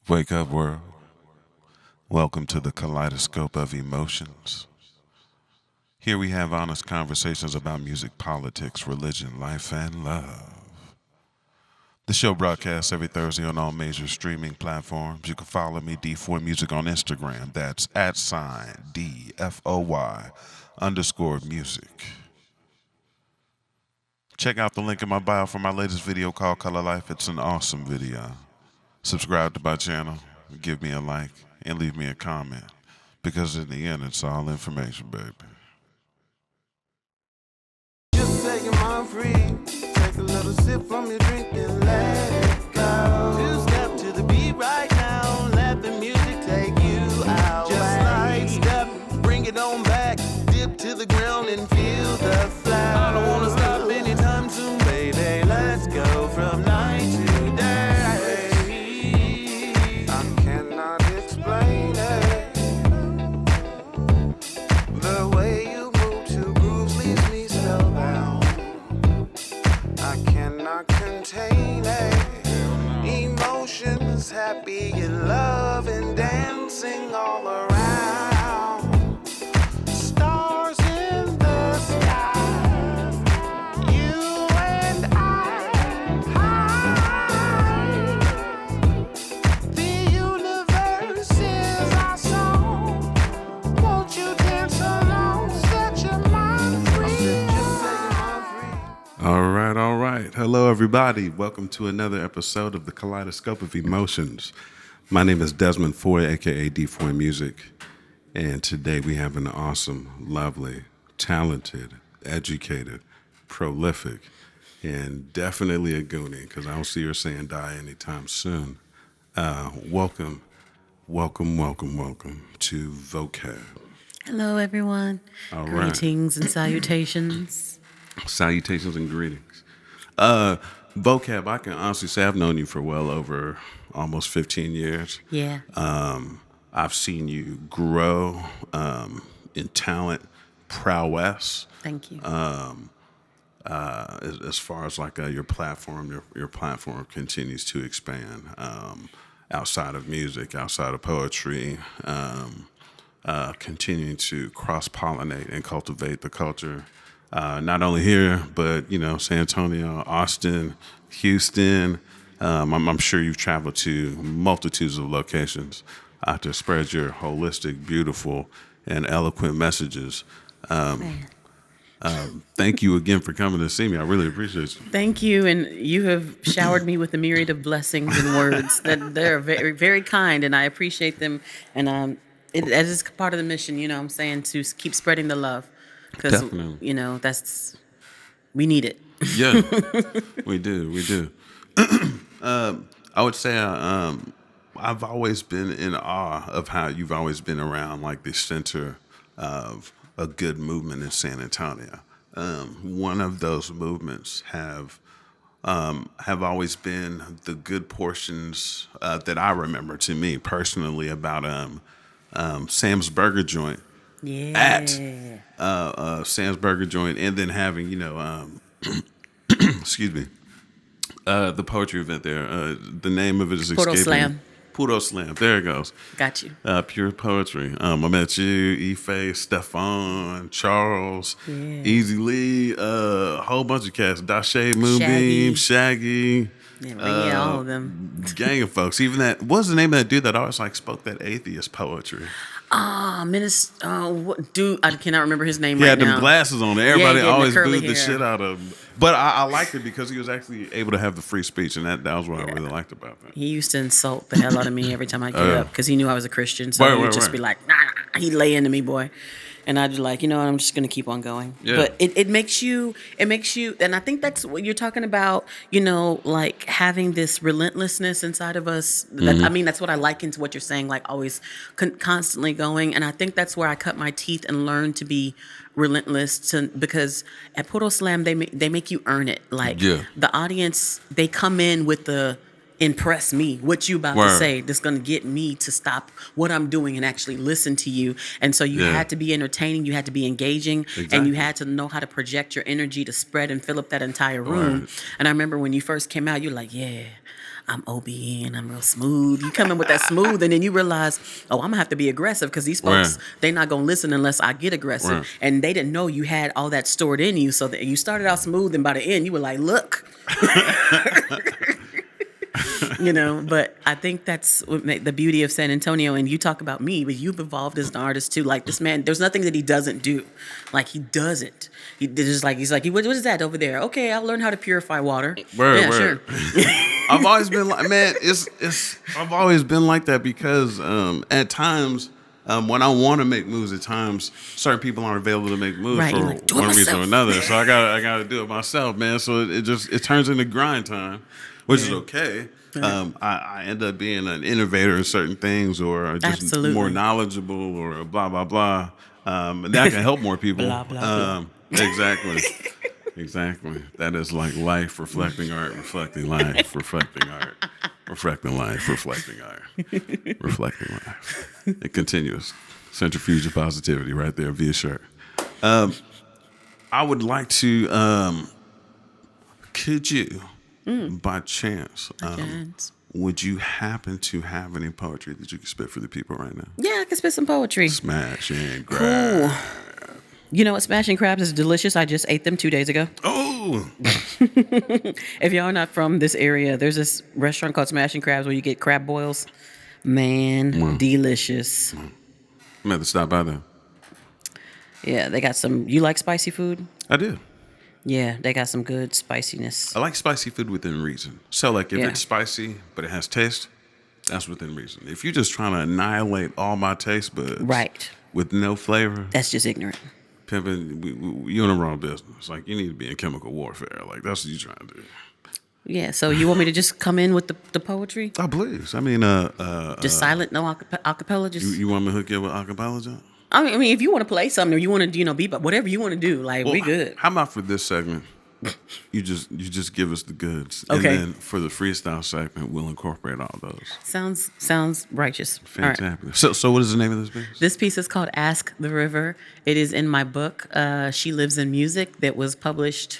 Wake up, world. Welcome to the Kaleidoscope of Emotions. Here we have honest conversations about music, politics, religion, life, and love. The show broadcasts every Thursday on all major streaming platforms. You can follow me, DFOYMUSIC, on Instagram. That's @DFOY_music. Check out the link in my bio for my latest video called Color Life. It's an awesome video. Subscribe to my channel, give me a like, and leave me a comment. Because in the end, it's all information, baby. Just taking my free. Take a little sip from your drink and let it go. Two-step to the beat right now. Let the music take you out. Just like step, bring it on back. Dip to the ground and feel the flow. I don't wanna stop anytime soon, baby. Let's go from night to day. I cannot explain it. The way you move to grooves leaves me spellbound. I cannot contain it. Emotions happy and love and dancing all around. Stars in the sky. You and I. The universe is our song. Won't you dance along? Set your mind free. All right. Hello, everybody. Welcome to another episode of the Kaleidoscope of Emotions. My name is Desmond Foy, aka DFOYMUSIC, and today we have an awesome, lovely, talented, educated, prolific, and definitely a goonie, because I don't see her saying die anytime soon. Welcome to VOKAB. Hello, everyone. All right. Greetings and salutations. Salutations and greetings. VOKAB, I can honestly say I've known you for well over almost 15 years. Yeah. I've seen you grow in talent, prowess. Thank you. As far as like your platform, your platform continues to expand outside of music, outside of poetry, continuing to cross-pollinate and cultivate the culture. Not only here, but San Antonio, Austin, Houston. I'm sure you've traveled to multitudes of locations to spread your holistic, beautiful, and eloquent messages. Man. Thank you again for coming to see me. I really appreciate you. Thank you, and you have showered me with a myriad of blessings and words that they're very, very kind, and I appreciate them. And it is part of the mission, what I'm saying, to keep spreading the love, because Definitely. we need it. Yeah, we do. I would say I've always been in awe of how you've always been around like the center of a good movement in San Antonio. One of those movements have always been the good portions that I remember to me personally about Sam's Burger Joint. Yeah. At Sam's Burger Joint, and then having excuse me, the poetry event there. The name of it is Photo escaping. Slam. Photo Slam. There it goes. Got you. Pure poetry. I met you, Ep5, Stefan, Charles, Yeah. Easy Lee, a whole bunch of cats. Dashe, Moonbeam, Shaggy. Yeah, all of them. Gang of folks. Even that. What's the name of that dude that always like spoke that atheist poetry? Dude, I cannot remember his name He right had them now. glasses on. Everybody he did, always the curly booed the hair. shit out of him. But I liked it because he was actually able to have the free speech, and that was what I really liked about that. He used to insult the hell out of me every time I get up because he knew I was a Christian. So Right, he would right, just right. be like, nah, he'd lay into me, boy. And I'd be like, you know what, I'm just going to keep on going. Yeah. But it makes you, and I think that's what you're talking about, like having this relentlessness inside of us. I mean, that's what I liken to what you're saying, like always constantly going. And I think that's where I cut my teeth and learned to be relentless because at Photo Slam, they make you earn it. Like the audience, they come in with the impress me. What you about to say that's going to get me to stop what I'm doing and actually listen to you. And so you had to be entertaining, you had to be engaging, and you had to know how to project your energy to spread and fill up that entire room. And I remember when you first came out, you're like, yeah, I'm OBN, I'm real smooth. You come in with that smooth, and then you realize, oh, I'm gonna have to be aggressive because these folks, they're not gonna listen unless I get aggressive. Right. And they didn't know you had all that stored in you, so that you started out smooth, and by the end, you were like, look. But I think that's what the beauty of San Antonio. And you talk about me, but you've evolved as an artist too. Like this man, there's nothing that he doesn't do. Like he does it. He's like, what is that over there? Okay, I'll learn how to purify water. Word. Sure. I've always been like, man, I've always been like that because at times, when I want to make moves, at times certain people aren't available to make moves Right, for like, do it one reason or myself. another. So I gotta do it myself, man. So it turns into grind time, which is okay. I end up being an innovator in certain things, or just Absolutely. more knowledgeable, or blah blah blah. And that can help more people. Blah, blah, Exactly. Exactly. That is like life reflecting art, reflecting life, reflecting art, reflecting life, reflecting art, reflecting life. It continues. Centrifuge of positivity right there via shirt. I would like to, could you, by chance, would you happen to have any poetry that you could spit for the people right now? Yeah, I can spit some poetry. Smash and grab. Cool. You know what? Smashing crabs is delicious. I just ate them 2 days ago. Oh, If y'all are not from this area, there's this restaurant called Smashing Crabs where you get crab boils. Man, delicious. I'm going to stop by there. Yeah, they got some. You like spicy food? I do. Yeah, they got some good spiciness. I like spicy food within reason. So, like, if Yeah. it's spicy but it has taste, that's within reason. If you're just trying to annihilate all my taste buds, Right. with no flavor, That's just ignorant. pimping, you're in the wrong business. Like, you need to be in chemical warfare. Like, that's what you're trying to do. Yeah, so you want me to just come in with the poetry? Oh, please. I mean, Just silent, no acapella? Just you want me to hook you up with acapella, John? I mean, if you want to play something or you want to, be, but whatever you want to do, like we good. How about for this segment, you just give us the goods, Okay. and then for the freestyle segment, we'll incorporate all those. Sounds righteous. All right. Fantastic. So what is the name of this piece? This piece is called Ask the River. It is in my book, She Lives in Music, that was published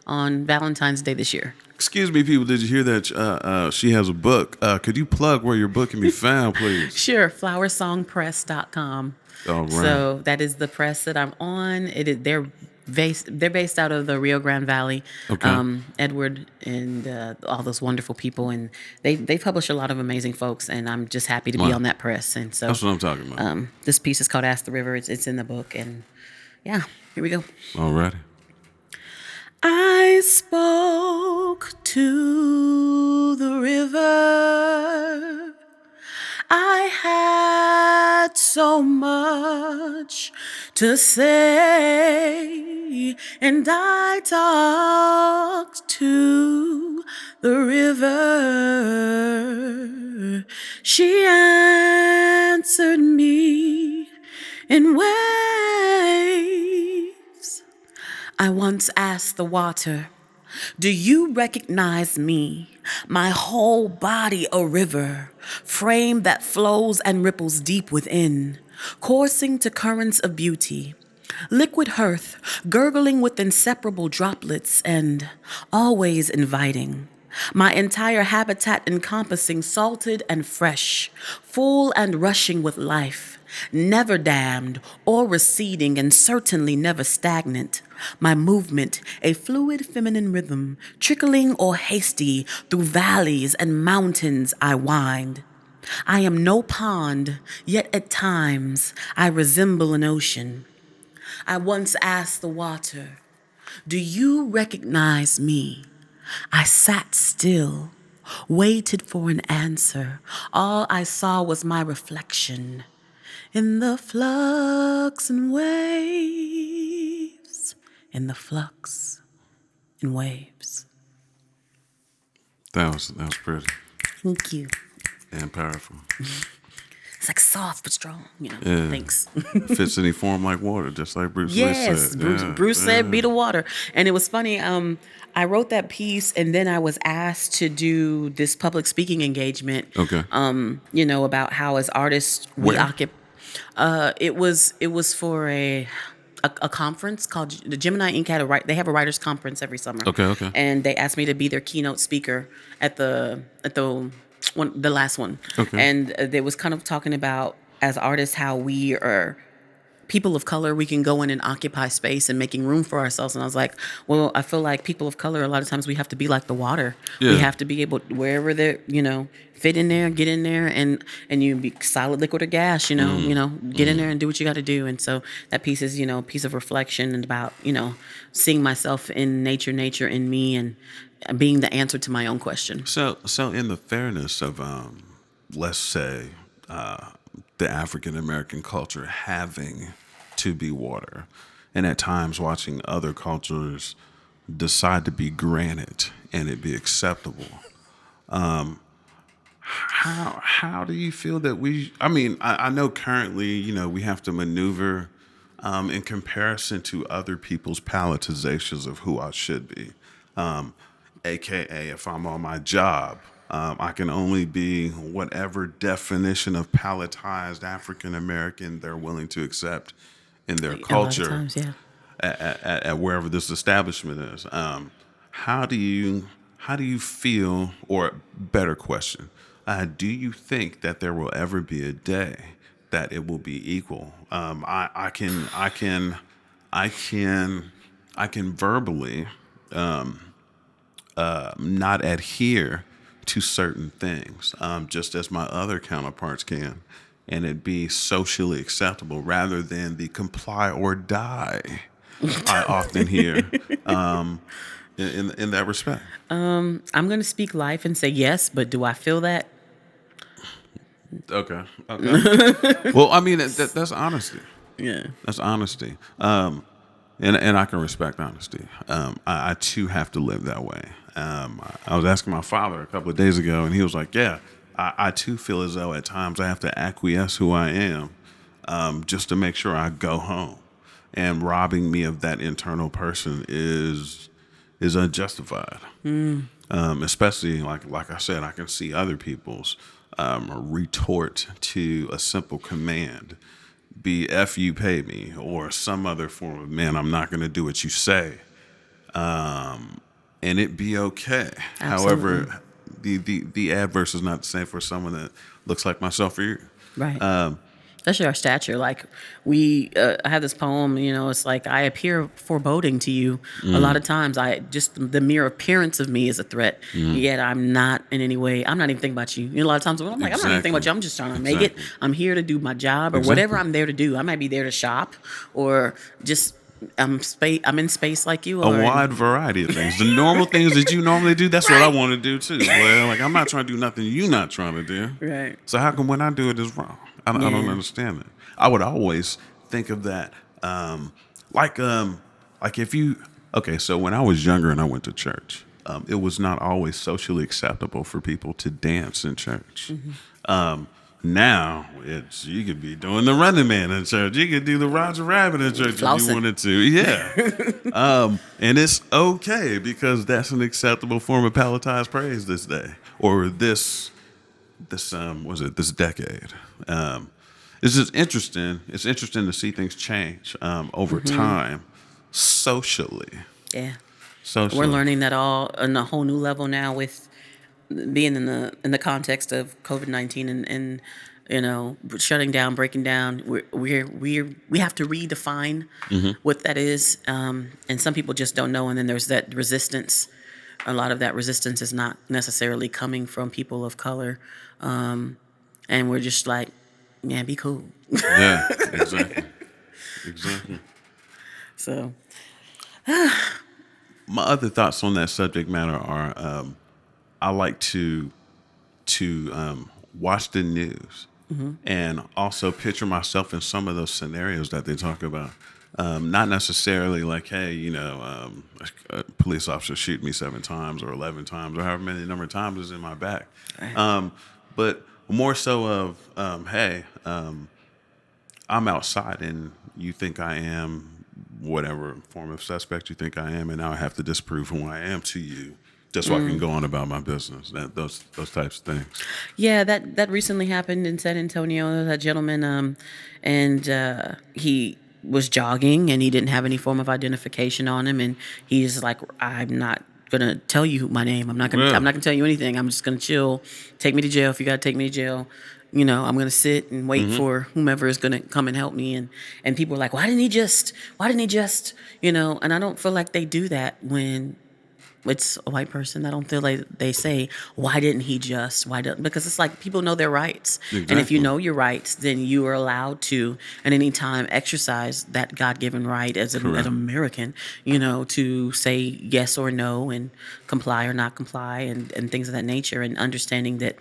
on Valentine's Day this year. Excuse me, people. Did you hear that she has a book? Could you plug where your book can be found, please? Sure, flowersongpress.com. All right. So that is the press that I'm on. They're based out of the Rio Grande Valley. Okay. Edward and all those wonderful people, and they publish a lot of amazing folks, and I'm just happy to be Wow. on that press. And so That's what I'm talking about. this piece is called Ask the River. It's in the book, and yeah, here we go. All righty. I spoke to the river. I had so much to say, and I talked to the river. She answered me in waves. I once asked the water, do you recognize me? My whole body a river, frame that flows and ripples deep within, coursing to currents of beauty. Liquid hearth, gurgling with inseparable droplets and always inviting. My entire habitat encompassing salted and fresh, full and rushing with life. Never dammed or receding and certainly never stagnant. My movement, a fluid feminine rhythm, trickling or hasty through valleys and mountains I wind. I am no pond, yet at times I resemble an ocean. I once asked the water, do you recognize me? I sat still, waited for an answer. All I saw was my reflection in the flux and waves, in the flux and waves. That was pretty Thank you. and powerful. It's like soft but strong, Yeah. Thanks. Fits any form like water, just like Bruce Lee Yes, said. Bruce said, be the water. And it was funny. I wrote that piece, and then I was asked to do this public speaking engagement. Okay. About how as artists we Where? occupy. It was for a a conference called the Gemini Inc. They have a writers conference every summer. Okay. And they asked me to be their keynote speaker at the last one. Okay. And they was kind of talking about, as artists, how we are people of color, we can go in and occupy space and making room for ourselves. And I was like, well, I feel like people of color, a lot of times we have to be like the water. Yeah. We have to be able, wherever they're, fit in there, get in there, and you be solid, liquid, or gas, get in there and do what you got to do. And so that piece is, piece of reflection and about, seeing myself in nature in me, and being the answer to my own question. So in the fairness of, let's say, the African American culture having to be water, and at times watching other cultures decide to be granite and it be acceptable. How do you feel that I know currently, we have to maneuver in comparison to other people's palletizations of who I should be. AKA, if I'm on my job, I can only be whatever definition of palletized African American they're willing to accept in their culture. A lot of times, yeah. At wherever this establishment is. How do you feel, or better question, do you think that there will ever be a day that it will be equal? I can verbally not adhere to certain things, just as my other counterparts can, and it be socially acceptable rather than the comply or die I often hear in that respect. I'm going to speak life and say yes, but do I feel that? Okay. Well, I mean, that's honesty. Yeah. That's honesty. And I can respect honesty. I too have to live that way. I was asking my father a couple of days ago, and he was like, yeah, I too feel as though at times I have to acquiesce who I am just to make sure I go home. And robbing me of that internal person is unjustified. Especially, like I said, I can see other people's retort to a simple command, be F you pay me, or some other form of, man, I'm not going to do what you say. And it be okay. Absolutely. However, the adverse is not the same for someone that looks like myself or you. Right. Especially our stature. Like I have this poem, it's like, I appear foreboding to you. A lot of times the mere appearance of me is a threat. Yet I'm not in any way, I'm not even thinking about you. A lot of times I'm like, I'm not even thinking about you. I'm just trying to make it. I'm here to do my job or whatever I'm there to do. I might be there to shop or just I'm in space like you. A wide variety of things. The normal things that you normally do, that's what I want to do too. Well, like, I'm not trying to do nothing you're not trying to do. Right. So how come when I do it is wrong? I don't understand it. I would always think of that like if you, so when I was younger and I went to church, it was not always socially acceptable for people to dance in church. Now you could be doing the Running Man in church. You could do the Roger Rabbit in church if you wanted to. Yeah. And it's okay because that's an acceptable form of palletized praise this day or this decade. It's just interesting. It's interesting to see things change over time socially. Yeah. Socially. We're learning that all on a whole new level now with being in the context of COVID-19 and shutting down, breaking down. We have to redefine what that is, and some people just don't know. And then there's that resistance. A lot of that resistance is not necessarily coming from people of color, and we're just like, yeah, be cool. Yeah, exactly. So, my other thoughts on that subject matter are. I like to watch the news and also picture myself in some of those scenarios that they talk about. Not necessarily like, hey, a police officer shoot me 7 times or 11 times or however many number of times is in my back. Right. But more so of, hey, I'm outside and you think I am whatever form of suspect you think I am, and now I have to disprove who I am to you. Just so I can go on about my business. Those types of things. Yeah, that recently happened in San Antonio. That gentleman, and he was jogging and he didn't have any form of identification on him, and he's like, I'm not gonna tell you my name. I'm not gonna tell you anything. I'm just gonna chill. Take me to jail if you gotta take me to jail. I'm gonna sit and wait for whomever is gonna come and help me. And people are like, why didn't he just? And I don't feel like they do that when it's a white person. I don't feel like they say, why didn't he just? Because it's like people know their rights. Exactly. And if you know your rights, then you are allowed to at any time exercise that God-given right as an American, to say yes or no and comply or not comply and things of that nature, and understanding that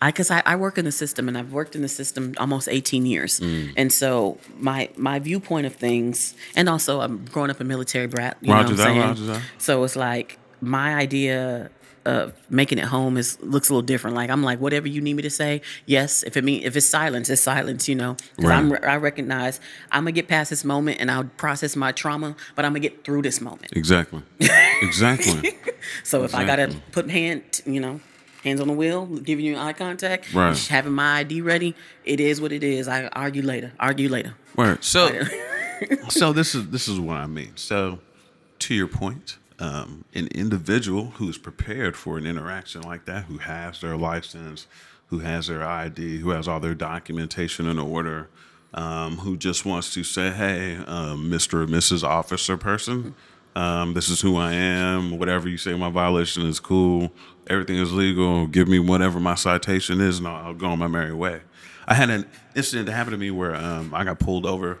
because I work in the system, and I've worked in the system almost 18 years. And so my viewpoint of things, and also I'm growing up a military brat, you know what I'm saying? Roger that. So it's like my idea of making it home looks a little different. Like I'm like, whatever you need me to say, yes. If it's silence, it's silence, Because I recognize I'm gonna get past this moment and I'll process my trauma, but I'm gonna get through this moment. Exactly. So if I gotta put hands on the wheel, giving you eye contact, right, having my ID ready, it is what it is. I argue later. Right. So this is what I mean. So to your point, an individual who's prepared for an interaction like that, who has their license, who has their ID, who has all their documentation in order, who just wants to say, hey, Mr. or Mrs. Officer person, this is who I am. Whatever you say my violation is cool. Everything is legal. Give me whatever my citation is, and I'll go on my merry way. I had an incident that happened to me where I got pulled over,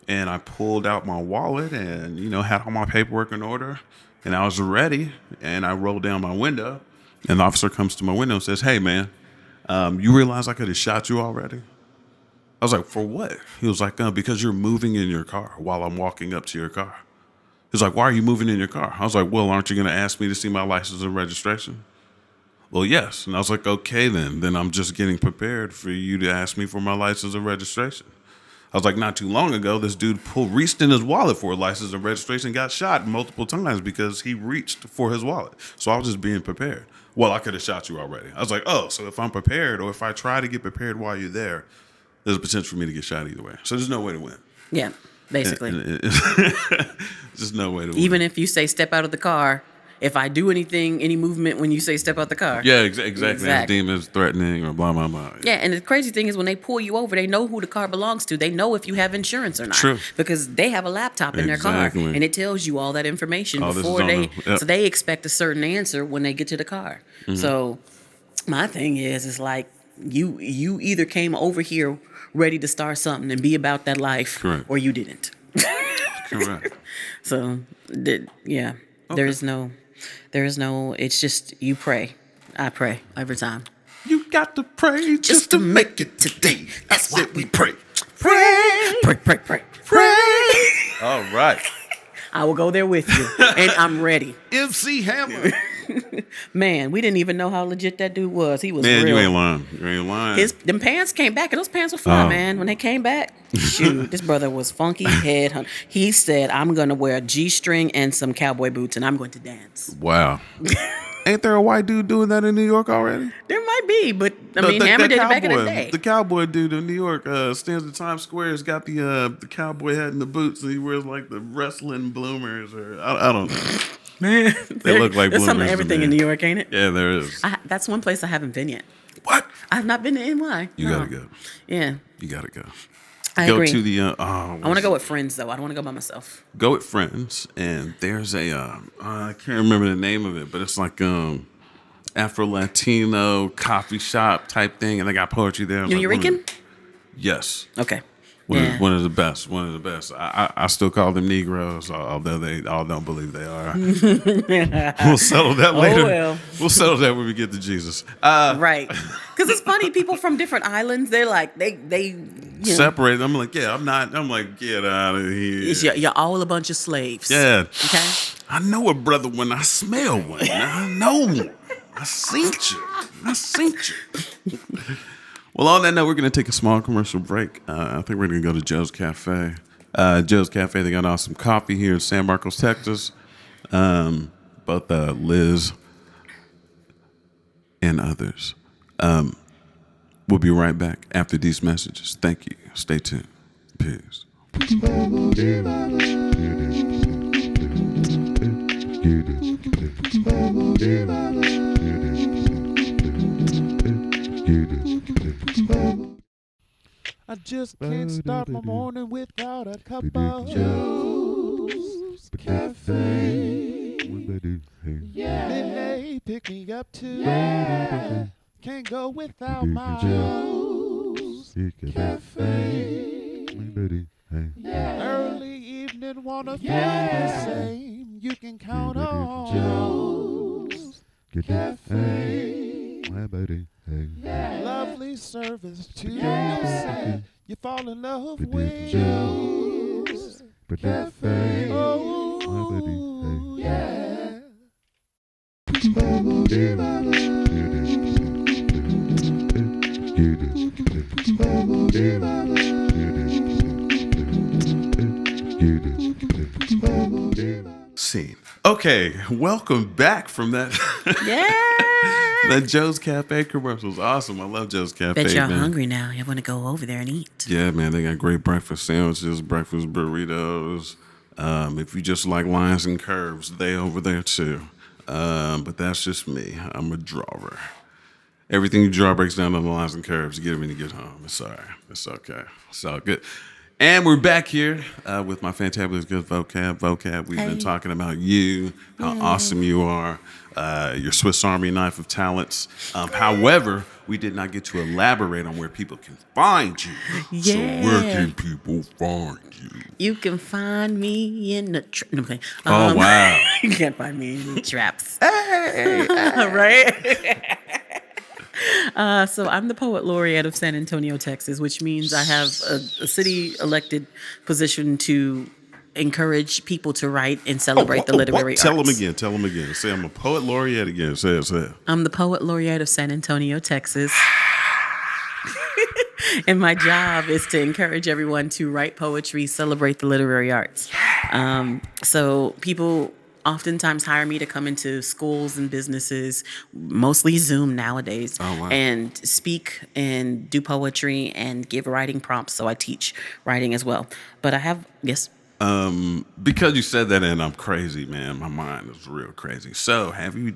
and I pulled out my wallet and, had all my paperwork in order, and I was ready, and I rolled down my window, and the officer comes to my window and says, hey, man, you realize I could have shot you already? I was like, for what? He was like, because you're moving in your car while I'm walking up to your car. He was like, why are you moving in your car? I was like, well, aren't you going to ask me to see my license and registration? Well, yes. And I was like, okay, then I'm just getting prepared for you to ask me for my license and registration. I was like, not too long ago, this dude reached in his wallet for a license and registration and got shot multiple times because he reached for his wallet. So I was just being prepared. Well, I could have shot you already. I was like, oh, so if I'm prepared, or if I try to get prepared while you're there, there's a potential for me to get shot either way. So there's no way to win. Yeah, basically. There's no way to win. Even if you say step out of the car, if I do any movement when you say step out the car. Yeah, exactly. It's deemed as threatening or blah, blah, blah. Yeah, and the crazy thing is when they pull you over, they know who the car belongs to. They know if you have insurance or not. True. Because they have a laptop in their car, and it tells you all that information before so they expect a certain answer when they get to the car. Mm-hmm. So my thing is like you either came over here ready to start something and be about that life, correct, or you didn't. Correct. So, yeah, okay. There is no, it's just you pray. I pray every time. You got to pray just to make it today. That's what we pray. Pray. All right. I will go there with you, and I'm ready. MC Hammer. Man, we didn't even know how legit that dude was. He was real. You ain't lying. Them pants came back, and those pants were fly, man. When they came back, shoot, this brother was funky head. He said, I'm going to wear a G-string and some cowboy boots, and I'm going to dance. Wow. Ain't there a white dude doing that in New York already? There might be, but Hammer did it back in the day. The cowboy dude in New York stands in Times Square. Has got the cowboy hat and the boots, and he wears like the wrestling bloomers, or I don't know. Man, they look like there's some of everything in New York, ain't it? Yeah, there is. That's one place I haven't been yet. What? I have not been to NY. You gotta go. Yeah. You gotta go. I go agree. To the. I want to go with friends though. I don't want to go by myself. Go with friends, and there's a. I can't remember the name of it, but it's like Afro-Latino coffee shop type thing, and they got poetry there. New Yorican? Yes. Okay. One of the best. One of the best. I still call them Negroes, although they all don't believe they are. We'll settle that later. Oh, well. We'll settle that when we get to Jesus. Right. Because it's funny, people from different islands, they're like, they separate. I'm like, yeah, I'm not. I'm like, get out of here. You're all a bunch of slaves. Yeah. Okay. I know a brother when I smell one. I know one. I seen you. Well, on that note, we're going to take a small commercial break. I think we're going to go to Joe's Cafe. Joe's Cafe, they got awesome coffee here in San Marcos, Texas. Both Liz and others. We'll be right back after these messages. Thank you. Stay tuned. Peace. I just can't start my morning without a cup of Joe's Cafe. Yeah, they pick me up too. Yeah, can't go without my Joe's Cafe. Yeah, early evening wanna feel the same. You can count on Joe's Cafe. Yeah, lovely service too. You say you fall in love with Joe's Cafe. Oh, yeah. Scene. Okay, welcome back from that. Yeah. That Joe's Cafe commercial was awesome. I love Joe's Cafe. Bet y'all man. hungry now. You want to go over there and eat. Yeah, man, they got great breakfast sandwiches, breakfast burritos. If you just like lines and curves, they over there too. But that's just me. I'm a drawer. Everything you draw breaks down on the lines and curves. You get them when you get home. It's all right. It's okay. It's all good. And we're back here with my fantabulous good vocab. Vocab, we've been talking about you, how awesome you are, your Swiss Army knife of talents. However, we did not get to elaborate on where people can find you. Yeah. So where can people find you? You can find me in the no, okay. Oh, wow. You can't find me in the traps. Right? So I'm the poet laureate of San Antonio, Texas, which means I have a city elected position to encourage people to write and celebrate the literary arts. Tell them again. Tell them again. Say I'm a poet laureate again. Say it. Say it. I'm the poet laureate of San Antonio, Texas. And my job is to encourage everyone to write poetry, celebrate the literary arts. So people oftentimes hire me to come into schools and businesses, mostly Zoom nowadays, and speak and do poetry and give writing prompts. So I teach writing as well. But I have, yes. Because you said that, and I'm crazy, man. My mind is real crazy. So, have you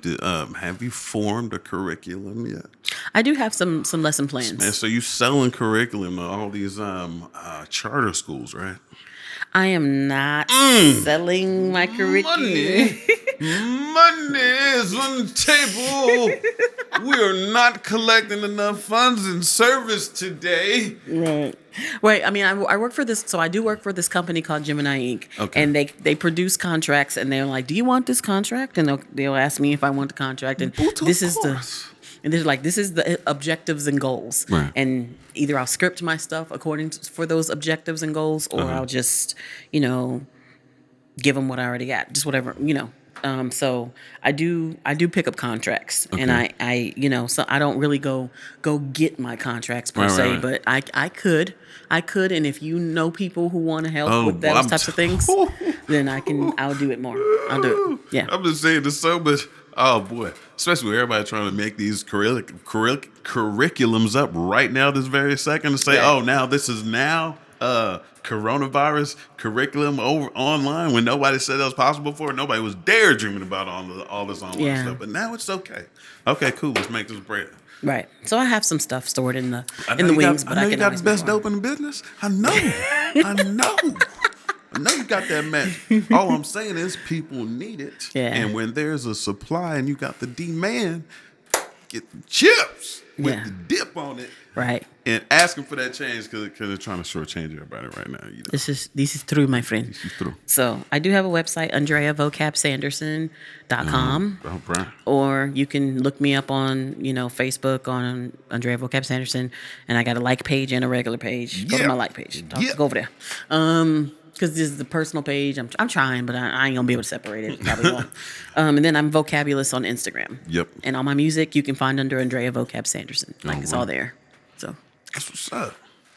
formed a curriculum yet? I do have some lesson plans. Man, so you selling curriculum to all these charter schools, right? I am not selling my curriculum. Money is on the table. We are not collecting enough funds in service today. Right. I mean, I work for this, so I do work for this company called Gemini Inc. Okay. And they produce contracts, and they're like, "Do you want this contract?" And they'll ask me if I want the contract, and this is the objectives and goals. Right. And either I'll script my stuff for those objectives and goals, or I'll just, give them what I already got, just whatever, So I do pick up contracts, and I so I don't really go get my contracts per se, right. but I could, and if you know people who want to help with those types of things, then I'll do it more. I'll do it. Yeah. I'm just saying there's so much. Oh boy, especially with everybody trying to make these curriculums up right now, this very second, to say, oh, now this is coronavirus curriculum over online, when nobody said that was possible before. Nobody was daredreaming about all this online stuff, but now it's okay. Okay, cool. Let's make this bread. Right. So I have some stuff stored in the wings, but I can got always the best make more. dope in the business. I know. I know you got that match. All I'm saying is people need it. Yeah. And when there's a supply and you got the demand, get the chips with the dip on it. Right. And asking for that change because they're trying to shortchange everybody right now. This is true, my friend. This is true. So I do have a website, AndreaVocabSanderson.com. Brian. Or you can look me up on, Facebook on Andrea Vocab Sanderson, and I got a like page and a regular page. Go to my like page. Go over there. Because this is the personal page. I'm trying, but I ain't gonna be able to separate it. Probably won't. And then I'm Vocabulous on Instagram. Yep. And all my music you can find under Andrea Vocab Sanderson. It's all there. So That's what's up.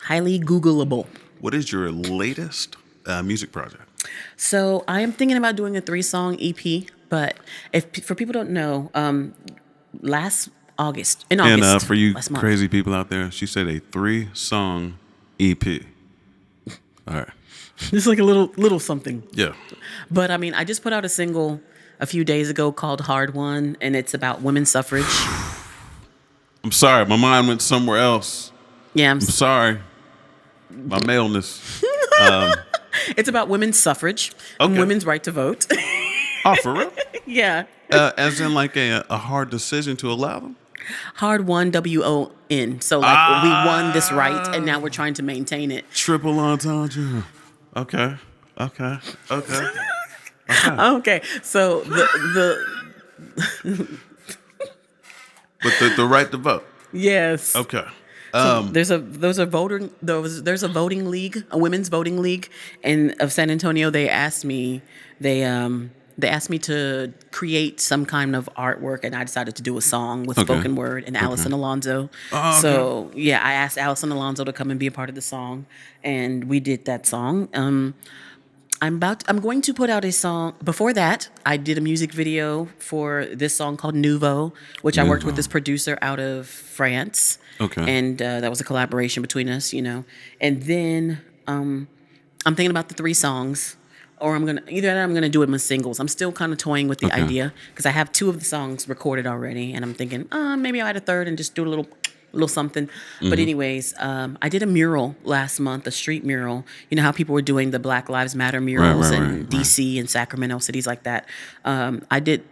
highly Googleable. What is your latest music project? So I am thinking about doing a 3-song EP, but for people who don't know, last August, And for you last month. crazy people out there, she said a 3-song EP. All right. Just like a little something. Yeah. But I mean, I just put out a single a few days ago called Hard One, and it's about women's suffrage. I'm sorry, my mind went somewhere else. Yeah, I'm sorry. My maleness. it's about women's suffrage and Okay. women's right to vote. Oh, for real? Yeah. As in like a hard decision to allow them? Hard Won, WON. So like we won this right, and now we're trying to maintain it. Triple entendre. Okay. Okay. Okay, so But the right to vote. yes. Okay. There's a voting league, a women's voting league, of San Antonio. They asked me to create some kind of artwork, and I decided to do a song with spoken word and Allison Alonso. Oh, okay. So yeah, I asked Allison Alonso to come and be a part of the song, and we did that song. I'm going to put out a song. Before that, I did a music video for this song called Nouveau, which I worked with this producer out of France. Okay. And that was a collaboration between us, And then I'm thinking about the 3 songs, or I'm gonna do them as singles. I'm still kind of toying with the idea because I have 2 of the songs recorded already, and I'm thinking, maybe I'll add a third and just do a little something. But anyways, I did a mural last month, a street mural. You know how people were doing the Black Lives Matter murals in DC and Sacramento, cities like that.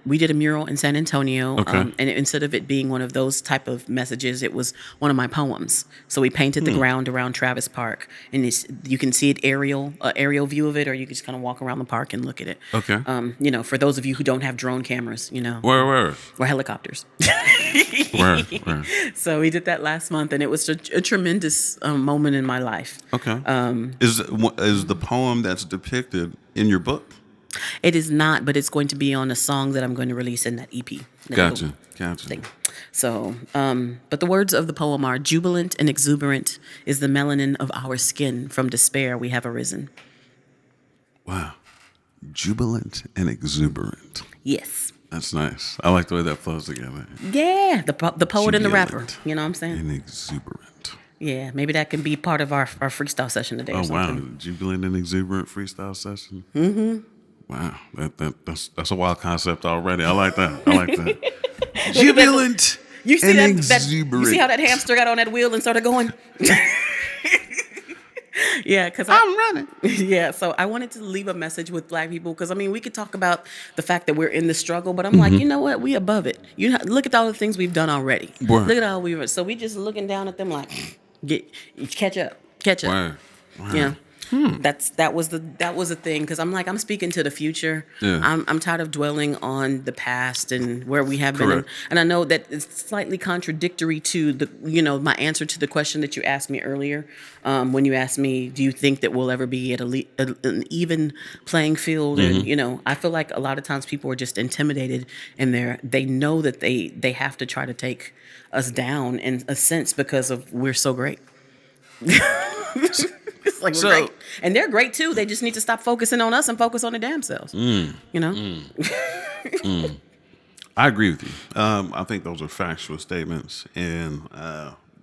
We did a mural in San Antonio, and instead of it being one of those type of messages, it was one of my poems. So we painted the ground around Travis Park, and you can see it aerial view of it, or you can just kind of walk around the park and look at it. Okay. For those of you who don't have drone cameras, Where? or helicopters. Where? So we did that last month, and it was a tremendous moment in my life. Okay. Is the poem that's depicted in your book? It is not, but it's going to be on a song that I'm going to release in that EP. Gotcha. Thing. So, but the words of the poem are: jubilant and exuberant is the melanin of our skin. From despair we have arisen. Wow. Jubilant and exuberant. Yes. That's nice. I like the way that flows together. Yeah, the poet and the rapper. Jubilant You know what I'm saying? And exuberant. Yeah, maybe that can be part of our freestyle session today. Oh or wow, something. jubilant and exuberant freestyle session. Mm-hmm. Wow, that's a wild concept already. I like that. Jubilant You see and that? exuberant. You see how that hamster got on that wheel and started going? Yeah, because I'm running. Yeah, so I wanted to leave a message with Black people because we could talk about the fact that we're in the struggle, but I'm like, you know what? We above it. Look at all the things we've done already. Word. Look at all so we just looking down at them like, catch up. Word. Yeah. That was the thing because I'm speaking to the future. Yeah. I'm tired of dwelling on the past and where we have been, Correct. and I know that it's slightly contradictory to the my answer to the question that you asked me earlier when you asked me, do you think that we'll ever be at an even playing field? And I feel like a lot of times people are just intimidated and they know that they have to try to take us down in a sense because of we're so great. It's like we're great. And they're great too. They just need to stop focusing on us and focus on their damn selves. I agree with you. I think those are factual statements, and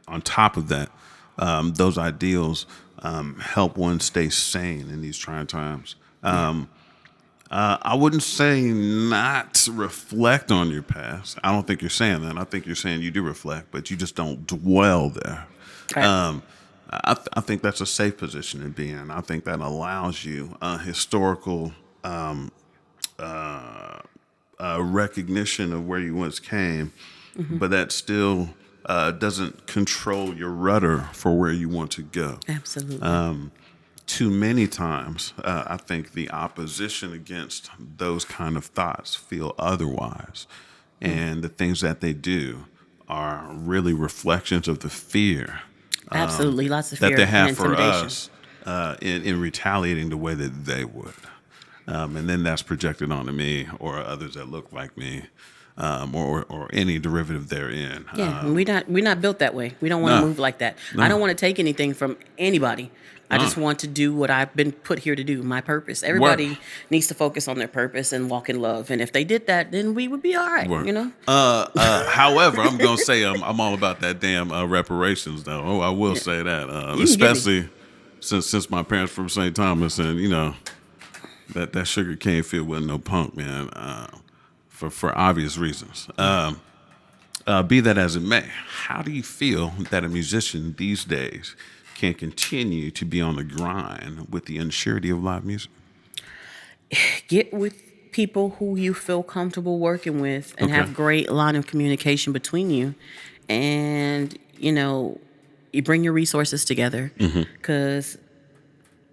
on top of that, those ideals help one stay sane in these trying times. I wouldn't say not reflect on your past. I don't think you're saying that. I think you're saying you do reflect, but you just don't dwell there. Right. I think that's a safe position to be in. I think that allows you historical recognition of where you once came, but that still doesn't control your rudder for where you want to go. Absolutely. Too many times, I think the opposition against those kind of thoughts feel otherwise, and the things that they do are really reflections of the fear. Absolutely, lots of fear that they have and for intimidation. us in retaliating the way that they would, and then that's projected onto me or others that look like me, or any derivative therein. Yeah, we're not built that way. We don't want to move like that. I don't want to take anything from anybody. I just want to do what I've been put here to do, my purpose. Everybody needs to focus on their purpose and walk in love. And if they did that, then we would be all right, However, I'm going to say I'm all about that damn reparations, though. Oh, I will say that, since my parents from St. Thomas, and you know that sugar cane field wasn't no punk, man. For obvious reasons. Be that as it may, how do you feel that a musician these days can continue to be on the grind with the unsurety of live music? Get with people who you feel comfortable working with and have great line of communication between you, and you bring your resources together, because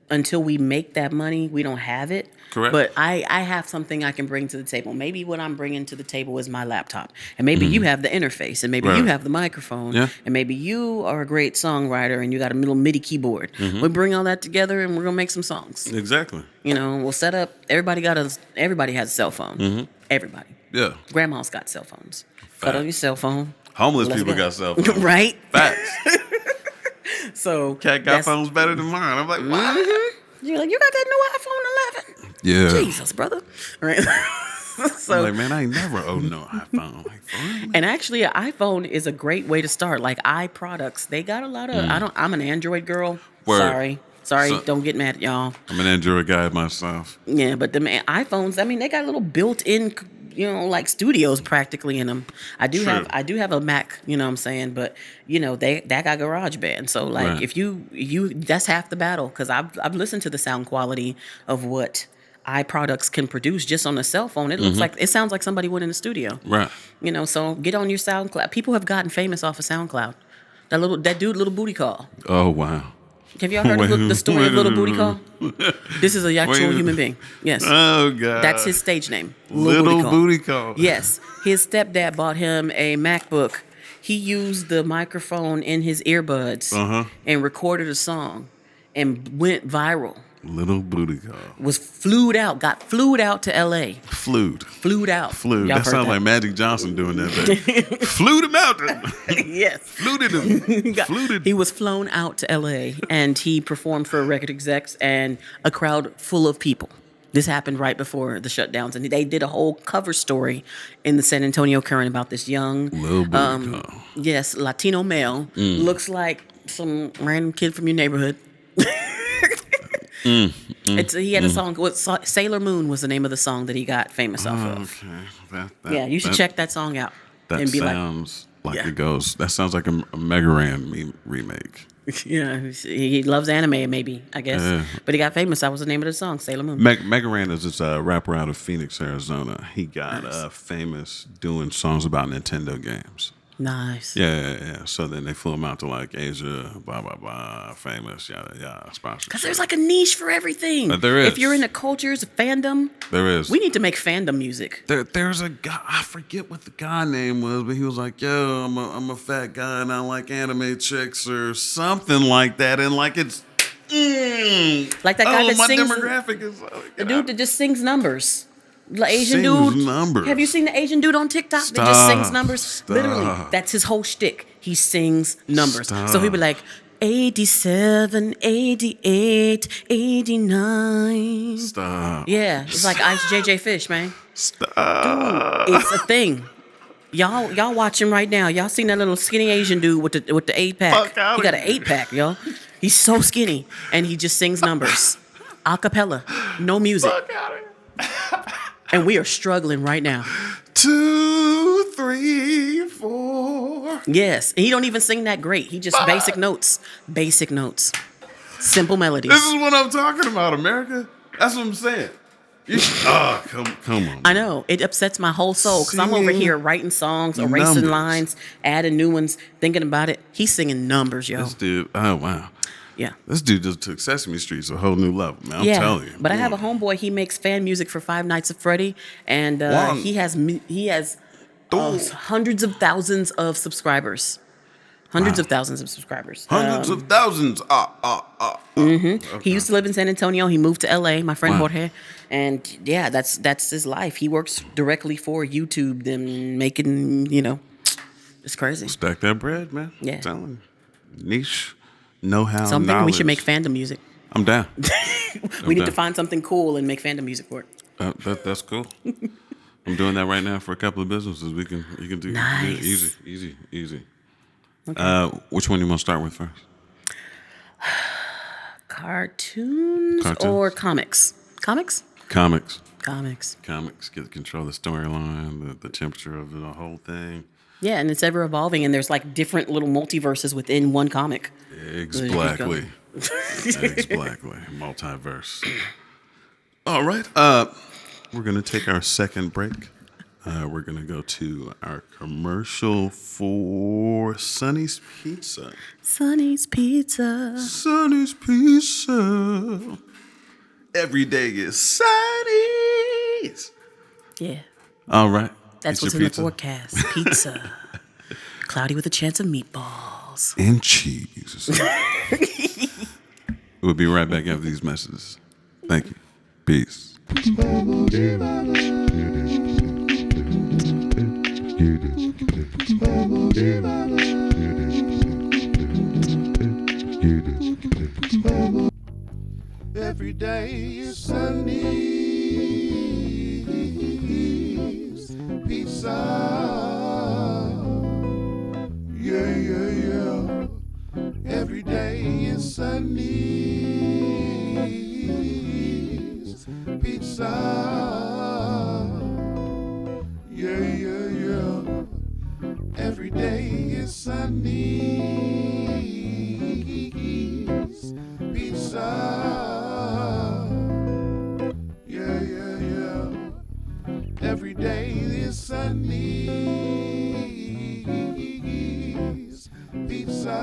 until we make that money, we don't have it. Correct. But I have something I can bring to the table. Maybe what I'm bringing to the table is my laptop. And maybe you have the interface. And maybe you have the microphone. Yeah. And maybe you are a great songwriter and you got a little MIDI keyboard. We bring all that together and we're going to make some songs. Exactly. We'll set up. Everybody has a cell phone. Everybody. Yeah. Grandma's got cell phones. Cut on your cell phone. Homeless Let's people go. got cell phones. Right? Facts. So Cat got phones better than mine. I'm like, what? You're like, you got that new iPhone 11? Yeah. Jesus, brother. Right. So, I'm like, man, I ain't never owned no iPhone. Like, for real? and actually, an iPhone is a great way to start. Like iProducts, they got a lot of. I'm an Android girl. Word. Sorry, So- don't get mad at y'all. I'm an Android guy myself. Yeah, but the iPhones, I mean, they got little built-in, like studios practically in them. I do have a Mac, you know what I'm saying, but that got GarageBand. So like, Right. if you that's half the battle, because I've listened to the sound quality of what iProducts can produce just on a cell phone. It looks like it sounds like somebody went in the studio. Right. So get on your SoundCloud. People have gotten famous off of SoundCloud. That dude, Little Booty Call. Oh, wow. Have y'all heard of the story of Little Booty Call? This is an actual human being. Yes. Oh, God. That's his stage name. Little Booty Call. Yes. His stepdad bought him a MacBook. He used the microphone in his earbuds and recorded a song and went viral. Little Booty Call. Got flued out to LA. Flued out. Flued. Y'all That heard sounds like Magic Johnson doing that. Flued him out. Yes. Fluted him. Fluted. He was flown out to LA and he performed for record execs and a crowd full of people. This happened right before the shutdowns, and they did a whole cover story in the San Antonio Current about this young, Little Booty Call. yes, Latino male, looks like some random kid from your neighborhood. He had a song. Sailor Moon was the name of the song that he got famous off of. Okay. You should check that song out. That and be sounds like Yeah. it goes. That sounds like a Megaran remake. Yeah, he loves anime, maybe, I guess. Yeah. But he got famous. That was the name of the song, Sailor Moon. Megaran is this rapper out of Phoenix, Arizona. He got famous doing songs about Nintendo games. Nice. Yeah. So then they flew him out to like Asia, blah, blah, blah, famous, yada, yada, sponsorship. Because there's like a niche for everything. There is. If you're in the cultures, fandom, There is. we need to make fandom music. There's a guy, I forget what the guy name was, but he was like, yo, I'm a fat guy and I like anime chicks or something like that. And like it's, Like that guy that my sings. demographic is The dude that just sings numbers. The Asian Sings dude. numbers. Have you seen the Asian dude on TikTok that just sings Stop. numbers? Stop. Literally, that's his whole shtick. He sings numbers. Stop. So he'd be like, 87, 88, 89. Stop. Yeah, it's like Ice JJ Fish, man. Stop. It's a thing. Y'all watching right now. Y'all seen that little skinny Asian dude with the 8-pack? Fuck outta He got an here. 8-pack, y'all. He's so skinny, and he just sings numbers, a cappella, no music. Fuck outta here. And we are struggling right now. 2, 3, 4. Yes, and he don't even sing that great. He just basic notes, simple melodies. This is what I'm talking about, America. That's what I'm saying. Come on. I know it upsets my whole soul because I'm over Singing here writing songs, erasing numbers. lines, adding new ones, thinking about it. He's singing numbers, yo. This dude, oh wow. Yeah. This dude just took Sesame Street to a whole new level, man. I'm telling you. But I have a homeboy. He makes fan music for Five Nights at Freddy, and Wow. he has hundreds of thousands of subscribers. Hundreds of thousands of subscribers. Hundreds of thousands. He used to live in San Antonio. He moved to LA. My friend Wow. Jorge, and yeah, that's his life. He works directly for YouTube, then making it's crazy. Stack that bread, man. Yeah. I'm telling you. Niche, know-how, So I'm thinking we should make knowledge. fandom music. I'm down. We need Okay. to find something cool and make fandom music for it. That's cool. I'm doing that right now for a couple of businesses. You can do Nice. easy. Which one do you want to start with first? Cartoons Cartoons. or comics? Comics? Comics. Comics. Comics get control of the storyline, the temperature of the whole thing. Yeah, and it's ever evolving, and there's like different little multiverses within one comic. Exactly. Exactly. Multiverse. All right. We're gonna take our second break. We're gonna go to our commercial for Sonny's Pizza. Sonny's Pizza. Sonny's Pizza. Every day is Sonny's. Yeah. All right. That's Get what's your in pizza. the forecast. Pizza. Cloudy with a chance of meatballs. And cheese. We'll be right back after these messages. Thank you. Peace. Every day is Sunny's Pizza. Yeah, yeah, yeah. Every day is Sunny's Pizza. Yeah, yeah, yeah. Every day is Sunny's Pizza. Yeah, yeah, yeah. Every day is Sunny's Pizza.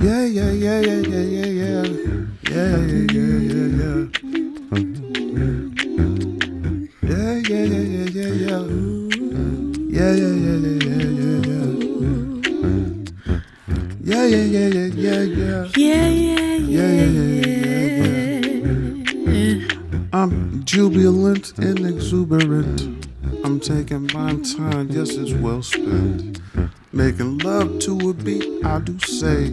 Yeah, yeah, yeah, yeah, yeah, yeah, yeah. Yeah, yeah, yeah, yeah, yeah. Yeah, yeah, yeah, yeah, yeah, yeah. Yeah, yeah, yeah, yeah, yeah, yeah, yeah. Yeah, yeah, yeah, yeah, yeah, yeah. Yeah, yeah, Yeah, yeah, yeah, yeah, yeah. I'm jubilant and exuberant. I'm taking my time, yes, it's well spent. Making love to a beat, I do say.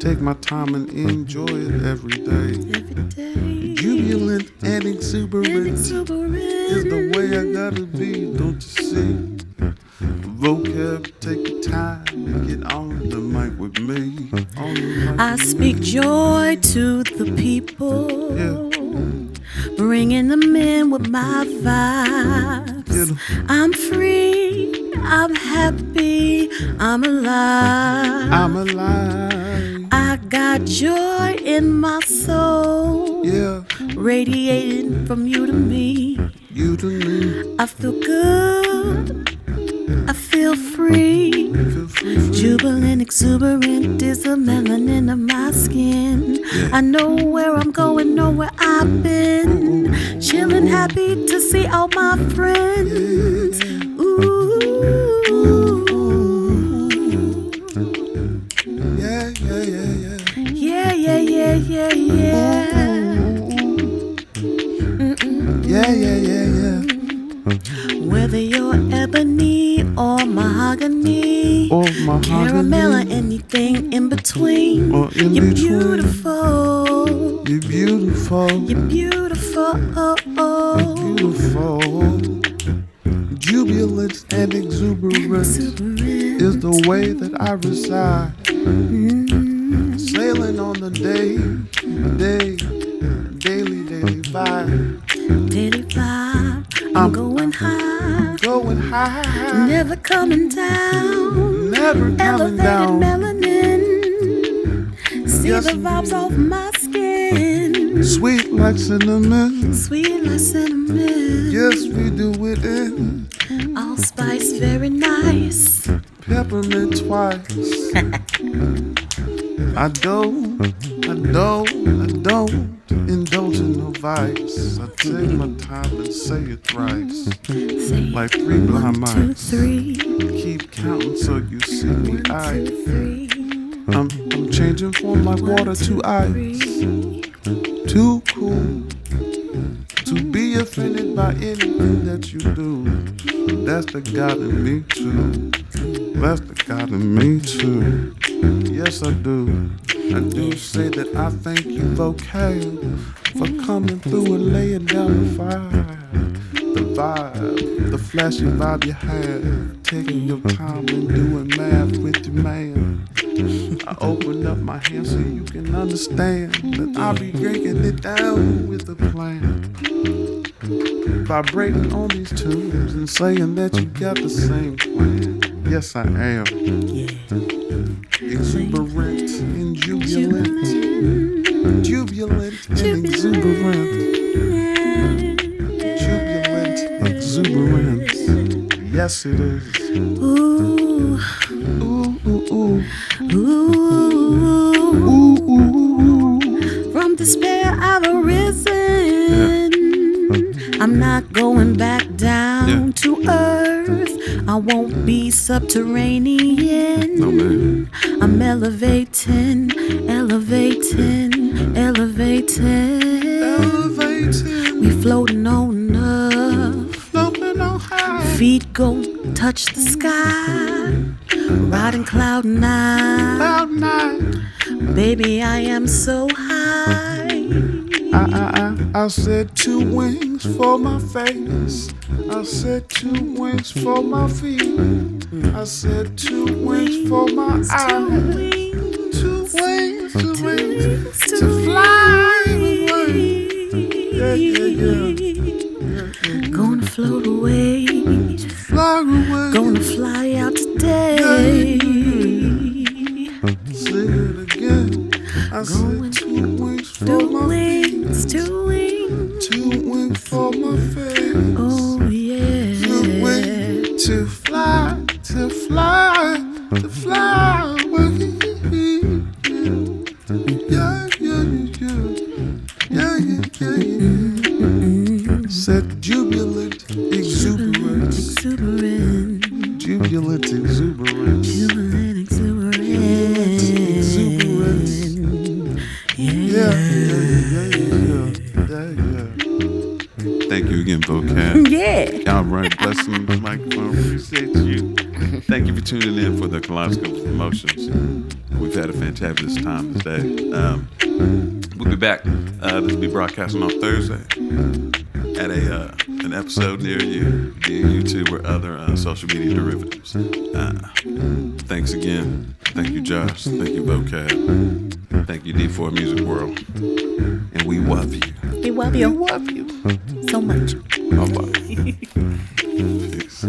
Take my time and enjoy it every day. Jubilant and exuberant is the way I gotta be, don't you see? VOKAB, take your time and get on the mic with me. On the mic I with speak me. joy to the people, bringing them in with my vibes. I'm free, I'm happy, I'm alive. I'm alive. I got joy in my soul, Yeah, radiating from you to me. you to me. I feel good, I feel free. Feel free, free. Jubilant, exuberant is the melanin of my skin. I know where I'm going, know where I've been. Chillin', happy to see all my friends. Ooh. Yeah, yeah, yeah, yeah. Yeah, yeah, yeah, yeah, yeah. Yeah, yeah, yeah, yeah. Whether you're ebony or mahogany, Or mahogany. caramel or anything in between, Or in you're between. beautiful. You're beautiful. You're beautiful. Oh, oh. Beautiful. Jubilant and exuberant is the way that I reside. Sailing on the daily vibe. Daily vibe, I'm going high, Going high. never coming down. Never coming Elevated down. melanin, see Yes, the vibes off my skin. Sweet like cinnamon. Sweet like cinnamon, Yes, we do it in allspice, very nice. peppermint twice. I don't indulge in no vice. I take my time and say it thrice. Say Like three blind 1, 2, mice. 3. Keep counting so you see me 1, 2, eye. 3. I'm changing form like water to ice. Too cool to be offended by anything that you do. That's the God in me too. That's the God in me too. Yes, I do. I do say that I thank you, VOKAB, for coming through and laying down the fire. The vibe, the flashy vibe you had, taking your time and doing math with your man. I open up my hand so you can understand that I'll be breaking it down with a plan. Vibrating on these tunes and saying that you got the same plan. Yes, I am. Exuberant and jubilant. Jubilant and exuberant. Jubilant exuberance. Yes, it is. Ooh, Ooh, ooh, ooh. ooh. Ooh, ooh, ooh. From despair I've arisen. I'm not going back down to earth. I won't be subterranean. No, man. I'm elevating, elevating, elevating. Elevating. We floating on up. Floating on high. Feet go touch the sky. Riding cloud nine. Cloud nine. Baby, I am so high. I said 2 wings for my face. I said 2 wings for my feet. I said 2 wings for my eyes. 2 wings, 2 wings to fly away. Yeah. Gonna float away. Fly away. Gonna fly out today. Sing it again. I said 2 wings for my feet. 2 wings. 2 wings for my face. Oh yeah. 2 wings to fly, to fly, to fly away. Yeah. Said jubilant exuberance. Exuberant. Jubilant exuberance. Jubilant exuberant. Exuberance. Yeah. Thank you again, VOKAB. Yeah. All right, blessings, microphone. Appreciate you. Thank you for tuning in for the Kaleidoscope of Emotions. We've had a fantabulous time today. We'll be back. This will be broadcasting on Thursday at an episode near you via YouTube or other social media derivatives. Thanks again. Thank you, Josh. Thank you, VOKAB. Thank you, D4Music World. And we love you. We love you. We love you. So much. Bye-bye. Peace.